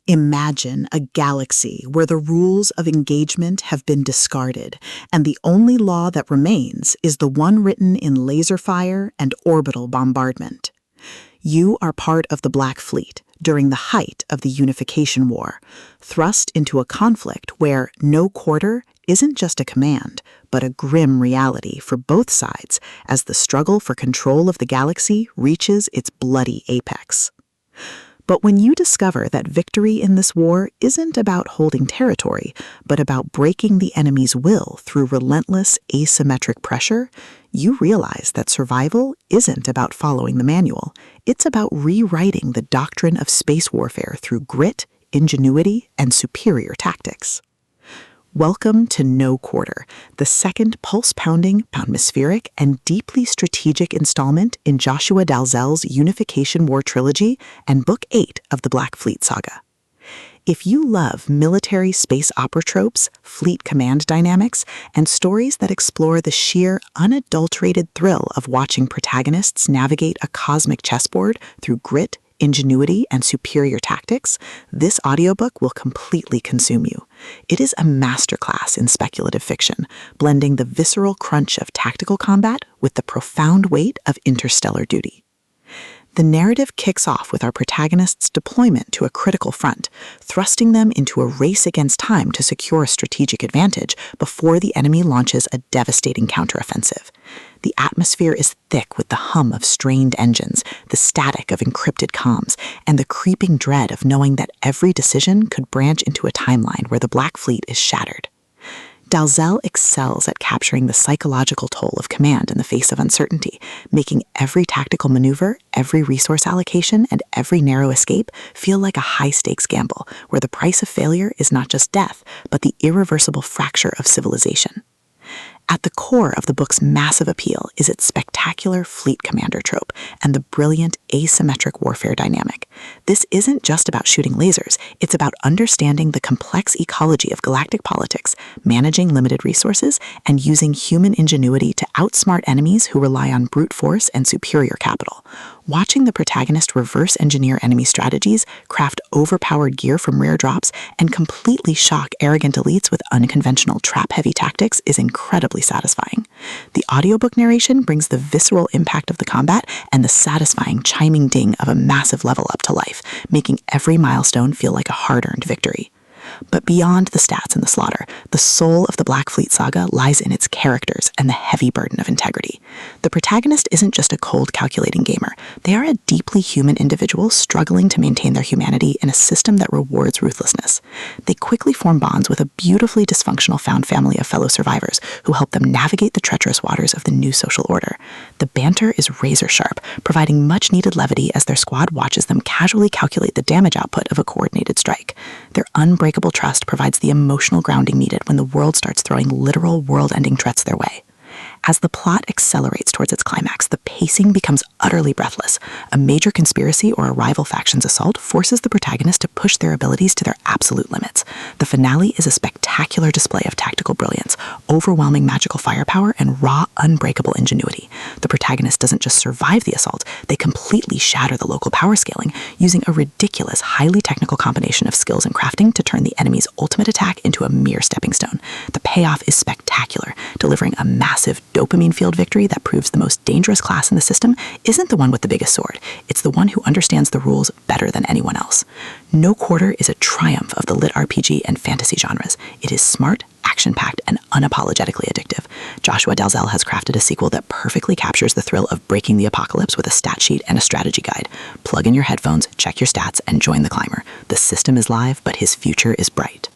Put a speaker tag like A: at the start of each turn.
A: Imagine a galaxy where the rules of engagement have been discarded, and the only law that remains is the one written in laser fire and orbital bombardment. You are part of the Black Fleet during the height of the Unification War, thrust into a conflict where no quarter isn't just a command, but a grim reality for both sides as the struggle for control of the galaxy reaches its bloody apex. But when you discover that victory in this war isn't about holding territory, but about breaking the enemy's will through relentless asymmetric pressure, you realize that survival isn't about following the manual. It's about rewriting the doctrine of space warfare through grit, ingenuity, and superior tactics. Welcome to No Quarter, the second pulse-pounding, atmospheric, and deeply strategic installment in Joshua Dalzelle's Unification War Trilogy and Book 8 of the Black Fleet Saga. If you love military space opera tropes, fleet command dynamics, and stories that explore the sheer, unadulterated thrill of watching protagonists navigate a cosmic chessboard through grit, ingenuity, and superior tactics, this audiobook will completely consume you. It is a masterclass in speculative fiction, blending the visceral crunch of tactical combat with the profound weight of interstellar duty. The narrative kicks off with our protagonist's deployment to a critical front, thrusting them into a race against time to secure a strategic advantage before the enemy launches a devastating counteroffensive. The atmosphere is thick with the hum of strained engines, the static of encrypted comms, and the creeping dread of knowing that every decision could branch into a timeline where the Black Fleet is shattered. Dalzelle excels at capturing the psychological toll of command in the face of uncertainty, making every tactical maneuver, every resource allocation, and every narrow escape feel like a high-stakes gamble, where the price of failure is not just death, but the irreversible fracture of civilization. At the core of the book's massive appeal is its spectacular fleet commander trope and the brilliant asymmetric warfare dynamic. This isn't just about shooting lasers, it's about understanding the complex ecology of galactic politics, managing limited resources, and using human ingenuity to outsmart enemies who rely on brute force and superior capital. Watching the protagonist reverse engineer enemy strategies, craft overpowered gear from rare drops, and completely shock arrogant elites with unconventional trap-heavy tactics is incredibly satisfying. The audiobook narration brings the visceral impact of the combat and the satisfying chiming ding of a massive level up to life, making every milestone feel like a hard-earned victory. But beyond the stats and the slaughter, the soul of the Black Fleet Saga lies in its characters and the heavy burden of integrity. The protagonist isn't just a cold, calculating gamer. They are a deeply human individual struggling to maintain their humanity in a system that rewards ruthlessness. They quickly form bonds with a beautifully dysfunctional found family of fellow survivors who help them navigate the treacherous waters of the new social order. The banter is razor-sharp, providing much-needed levity as their squad watches them casually calculate the damage output of a coordinated strike. Their unbreakable trust provides the emotional grounding needed when the world starts throwing literal world-ending threats their way. As the plot accelerates towards its climax, the pacing becomes utterly breathless. A major conspiracy or a rival faction's assault forces the protagonist to push their abilities to their absolute limits. The finale is a spectacular display of tactical brilliance, overwhelming magical firepower, and raw, unbreakable ingenuity. The protagonist doesn't just survive the assault, they completely shatter the local power scaling, using a ridiculous, highly technical combination of skills and crafting to turn the enemy's ultimate attack into a mere stepping stone. The payoff is spectacular, delivering a massive dopamine-fueled victory that proves the most dangerous class in the system isn't the one with the biggest sword. It's the one who understands the rules better than anyone else. No Quarter is a triumph of the LitRPG and fantasy genres. It is smart, action-packed, and unapologetically addictive. Joshua Dalzelle has crafted a sequel that perfectly captures the thrill of breaking the apocalypse with a stat sheet and a strategy guide. Plug in your headphones, check your stats, and join the climber. The system is live, but his future is bright.